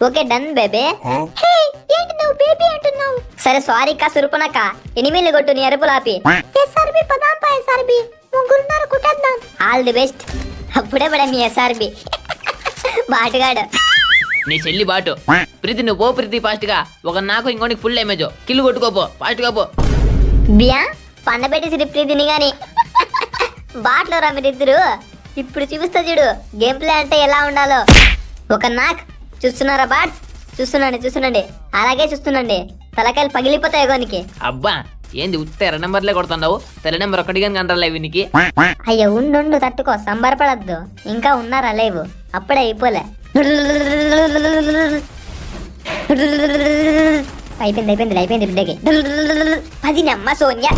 Okay done బేబే. ఏంటి నువ్వు baby అంటున్నావు? సరే సారీ కా సురుపునక్క, ఎనిమిది కొట్టు నీ అరుపులు ఆపి. ఎస్ఆర్బి పదాంపా ఎస్ఆర్బి, ముగ్గురున్నారు కుట్టేద్దాం. All the best. అప్పుడే పడే మీ ఎస్ఆర్బి బాటుగాడు. నీ చెల్లి బాటు. ప్రీతి నువ్వు పో ప్రీతి ఫాస్ట్ గా. ఒక నాకు ఇంకోటి ఫుల్ డ్యామేజ్. కిల్లు కొట్టుకోపో ఫాస్ట్ గా పో. బియా పండ పెట్టేసి ప్రీతిని గాని బాట్లో రా మీరిద్దరు. ఇప్పుడు చూపిస్తా చూడు గేమ్ ప్లే అంటే ఎలా ఉండాలో. ఒక నాక్ చూస్తున్నారా బాట్స్? చూస్తుండండి అలాగే చూస్తుండండి. తలకాయలు పగిలిపోతాయి గోనికి. అబ్బా ఏంది ఉత్తే 2 నెంబర్లే కొడుతున్నావు? తెల్ల నెంబర్ ఒకటి కానీ కంటారా వీనికి? అయ్యో ఉండు తట్టుకో, సంబరపడద్దు. ఇంకా ఉన్నారా లేవు, అప్పుడే అయిపోలే. అయిపోయింది బిడ్డకి. 10 నమ్మ సోనియా.